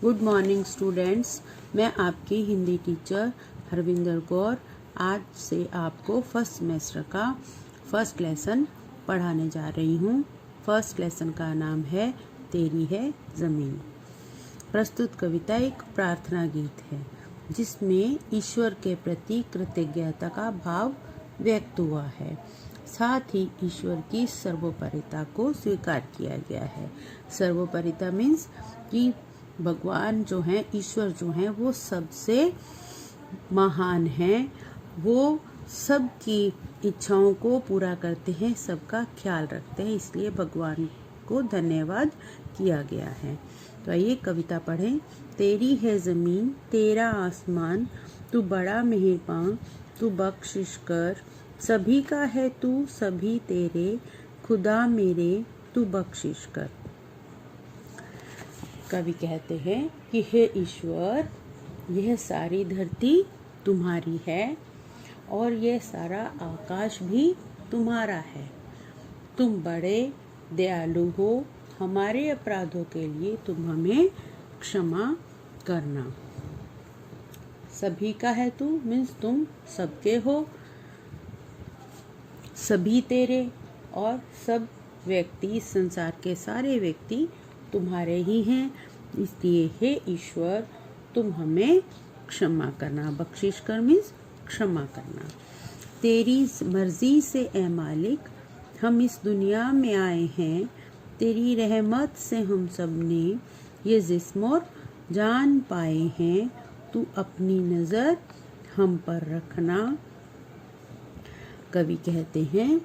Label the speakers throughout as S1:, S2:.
S1: Good morning students. मैं आपकी Hindi teacher Harvinder Kaur आज से आपको फर्स्ट सेमेस्टर का फर्स्ट लेसन पढ़ाने जा रही हूँ। फर्स्ट लेसन का नाम है तेरी है ज़मीन। प्रस्तुत कविता एक प्रार्थना गीत है जिसमें ईश्वर के प्रति कृतज्ञता का भाव व्यक्त हुआ है। साथ ही ईश्वर की सर्वोपरिता को स्वीकार किया गया है। सर्वोपरिता मीन्स कि भगवान जो हैं, ईश्वर जो हैं, वो सबसे महान हैं। वो सबकी इच्छाओं को पूरा करते हैं, सबका ख्याल रखते हैं, इसलिए भगवान को धन्यवाद किया गया है। तो आइए कविता पढ़ें। तेरी है ज़मीन तेरा आसमान, तू बड़ा मेहरबान तू बख्शिश कर। सभी का है तू सभी तेरे, खुदा मेरे तू बख्शिश कर। कवि कहते हैं कि हे ईश्वर, यह सारी धरती तुम्हारी है और यह सारा आकाश भी तुम्हारा है। तुम बड़े दयालु हो, हमारे अपराधों के लिए तुम हमें क्षमा करना। सभी का है तू मीन्स तुम सबके हो, सभी तेरे और सब व्यक्ति, संसार के सारे व्यक्ति तुम्हारे ही हैं, इसलिए हे ईश्वर तुम हमें क्षमा करना। बख्शिश कर मीन्स क्षमा करना। तेरी मर्जी से ए मालिक हम इस दुनिया में आए हैं, तेरी रहमत से हम सब ने ये जिस्म और जान पाए हैं। तू अपनी नज़र हम पर रखना। कवि कहते हैं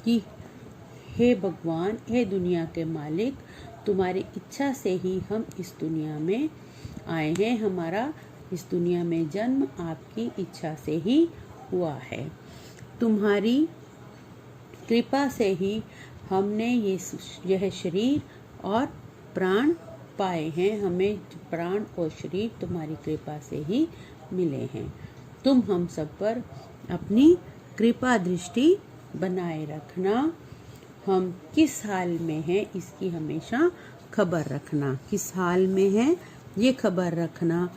S1: कि हे भगवान, हे दुनिया के मालिक, तुम्हारी इच्छा से ही हम इस दुनिया में आए हैं। हमारा इस दुनिया में जन्म आपकी इच्छा से ही हुआ है। तुम्हारी कृपा से ही हमने यह शरीर और प्राण पाए हैं। हमें प्राण और शरीर तुम्हारी कृपा से ही मिले हैं। तुम हम सब पर अपनी कृपा दृष्टि बनाए रखना। हम किस हाल में हैं इसकी हमेशा खबर रखना। किस हाल में हैं ये खबर रखना।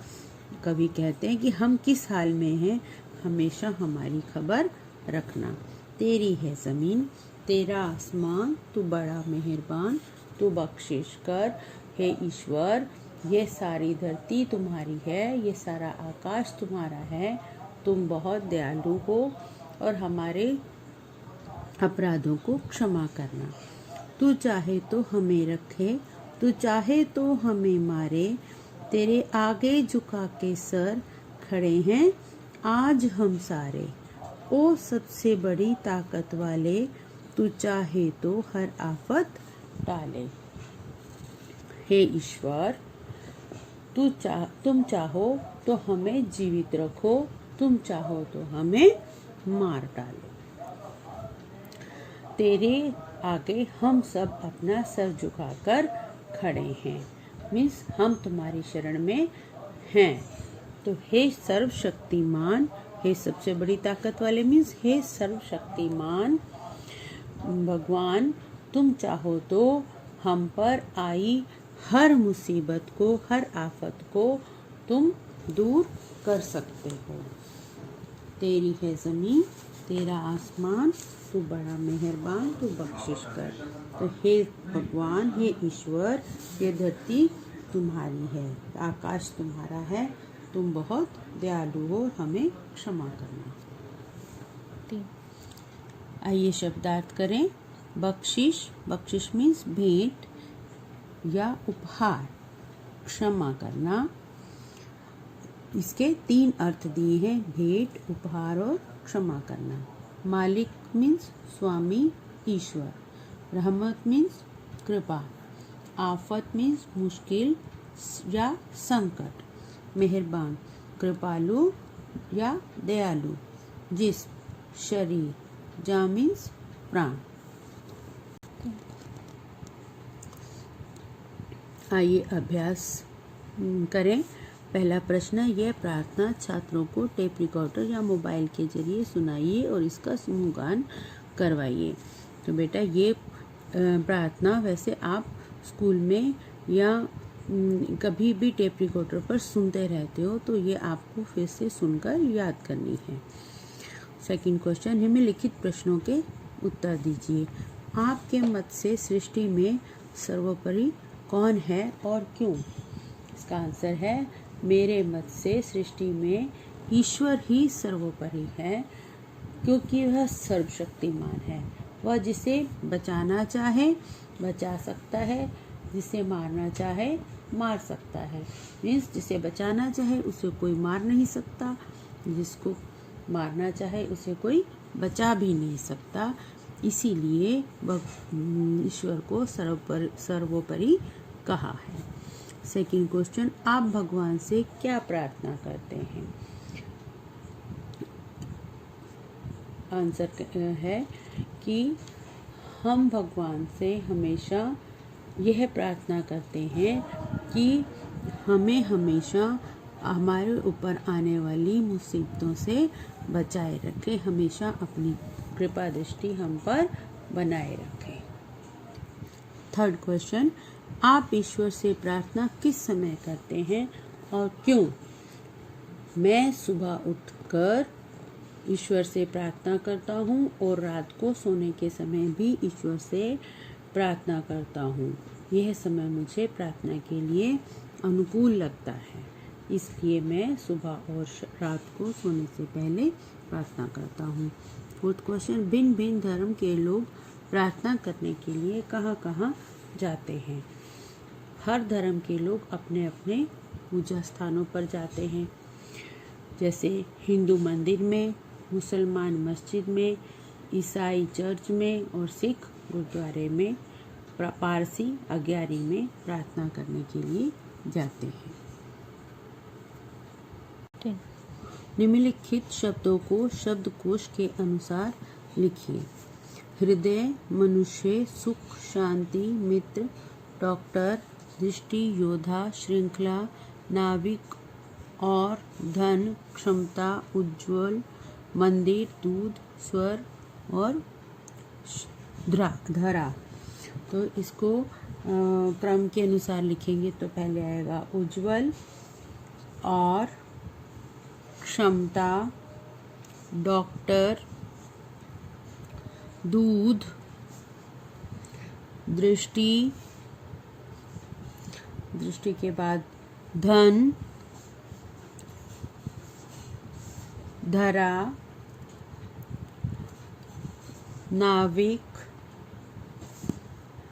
S1: कवि कहते हैं कि हम किस हाल में हैं हमेशा हमारी खबर रखना। तेरी है ज़मीन तेरा आसमान, तू बड़ा मेहरबान तू बख्शिश कर। हे ईश्वर, ये सारी धरती तुम्हारी है, ये सारा आकाश तुम्हारा है। तुम बहुत दयालु हो और हमारे अपराधों को क्षमा करना। तू चाहे तो हमें रखे, तू चाहे तो हमें मारे। तेरे आगे झुका के सर खड़े हैं आज हम सारे। ओ सबसे बड़ी ताकत वाले, तू चाहे तो हर आफत टाले। हे ईश्वर, तुम चाहो तो हमें जीवित रखो, तुम चाहो तो हमें मार डालो। तेरे आगे हम सब अपना सर झुकाकर खड़े हैं मीन्स हम तुम्हारी शरण में हैं। तो हे सर्वशक्तिमान, हे सबसे बड़ी ताकत वाले मीन्स हे सर्वशक्तिमान भगवान, तुम चाहो तो हम पर आई हर मुसीबत को, हर आफत को तुम दूर कर सकते हो। तेरी है ज़मीन तेरा आसमान, तू बड़ा मेहरबान तू बख्शिश कर। तो हे भगवान, हे ईश्वर, ये धरती तुम्हारी है, आकाश तुम्हारा है, तुम बहुत दयालु हो, हमें क्षमा करना। आइए शब्दार्थ करें। बख्शिश, बख्शिश मीन्स भेंट या उपहार। क्षमा करना, इसके 3 अर्थ दिए हैं, भेंट, उपहार और क्षमा करना। मालिक मीन्स स्वामी ईश्वर। रहमत मीन्स कृपा। आफत मीन्स मुश्किल या संकट। मेहरबान कृपालु या दयालु। जिस्म शरीर। जा मीन्स प्राण। आइए अभ्यास करें। पहला प्रश्न, यह प्रार्थना छात्रों को टेप रिकॉर्डर या मोबाइल के जरिए सुनाइए और इसका समूह गान करवाइए। तो बेटा ये प्रार्थना वैसे आप स्कूल में या कभी भी टेप रिकॉर्डर पर सुनते रहते हो तो ये आपको फिर से सुनकर याद करनी है। सेकंड क्वेश्चन, निम्नलिखित प्रश्नों के उत्तर दीजिए। आपके मत से सृष्टि में सर्वोपरि कौन है और क्यों? इसका आंसर है, मेरे मत से सृष्टि में ईश्वर ही सर्वोपरि है, क्योंकि वह सर्वशक्तिमान है। वह जिसे बचाना चाहे बचा सकता है, जिसे मारना चाहे मार सकता है। मीन्स जिसे बचाना चाहे उसे कोई मार नहीं सकता, जिसको मारना चाहे उसे कोई बचा भी नहीं सकता। इसीलिए ईश्वर को सर्वोपरि कहा है। सेकंड क्वेश्चन, आप भगवान से क्या प्रार्थना करते हैं? आंसर है कि हम भगवान से हमेशा यह प्रार्थना करते हैं कि हमें हमेशा हमारे ऊपर आने वाली मुसीबतों से बचाए रखे, हमेशा अपनी कृपा दृष्टि हम पर बनाए रखें। थर्ड क्वेश्चन, आप ईश्वर से प्रार्थना किस समय करते हैं और क्यों? मैं सुबह उठकर ईश्वर से प्रार्थना करता हूँ और रात को सोने के समय भी ईश्वर से प्रार्थना करता हूँ। यह समय मुझे प्रार्थना के लिए अनुकूल लगता है, इसलिए मैं सुबह और रात को सोने से पहले प्रार्थना करता हूँ। फोर्थ क्वेश्चन, भिन्न भिन्न धर्म के लोग प्रार्थना करने के लिए कहाँ कहाँ जाते हैं? हर धर्म के लोग अपने अपने पूजा स्थानों पर जाते हैं, जैसे हिंदू मंदिर में, मुसलमान मस्जिद में, ईसाई चर्च में और सिख गुरुद्वारे में, पारसी अग्यारी में प्रार्थना करने के लिए जाते हैं। निम्नलिखित शब्दों को शब्दकोश के अनुसार लिखिए। हृदय, मनुष्य, सुख, शांति, मित्र, डॉक्टर, दृष्टि, योद्धा, श्रृंखला, नाविक और धन, क्षमता, उज्ज्वल, मंदिर, दूध, स्वर और धरा। तो इसको क्रम के अनुसार लिखेंगे तो पहले आएगा उज्ज्वल और क्षमता, डॉक्टर, दूध, दृष्टि के बाद धन, धरा, नाविक,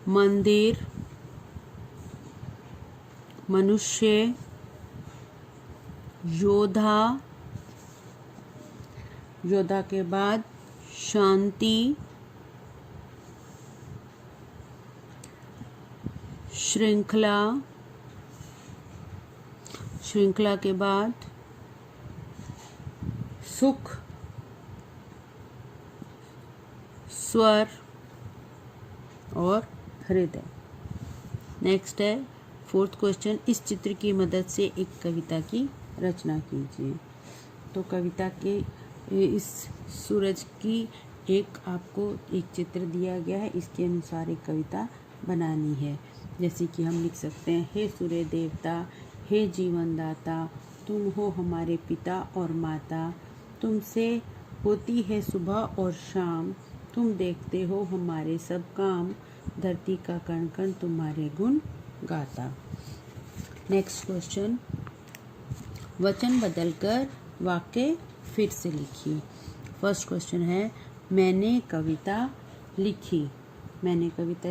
S1: मंदिर, मनुष्य, योद्धा के बाद शांति, श्रृंखला के बाद सुख, स्वर और हृदय। नेक्स्ट है फोर्थ क्वेश्चन, इस चित्र की मदद से एक कविता की रचना कीजिए। तो कविता के इस सूरज की आपको एक चित्र दिया गया है, इसके अनुसार एक कविता बनानी है। जैसे कि हम लिख सकते हैं, हे सूर्य देवता, हे जीवन दाता, तुम हो हमारे पिता और माता, तुमसे होती है सुबह और शाम, तुम देखते हो हमारे सब काम, धरती का कण कण तुम्हारे गुण गाता। नेक्स्ट क्वेश्चन, वचन बदलकर वाक्य फिर से लिखिए। फर्स्ट क्वेश्चन है, मैंने कविता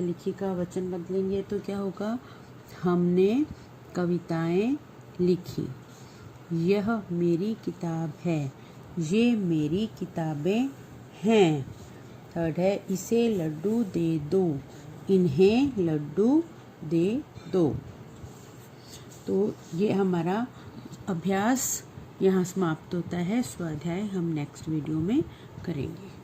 S1: लिखी का वचन बदलेंगे तो क्या होगा? हमने कविताएं लिखी। यह मेरी किताब है, ये मेरी किताबें हैं। थर्ड है, इसे लड्डू दे दो, इन्हें लड्डू दे दो। तो ये हमारा अभ्यास यहाँ समाप्त होता है। स्वाध्याय हम नेक्स्ट वीडियो में करेंगे।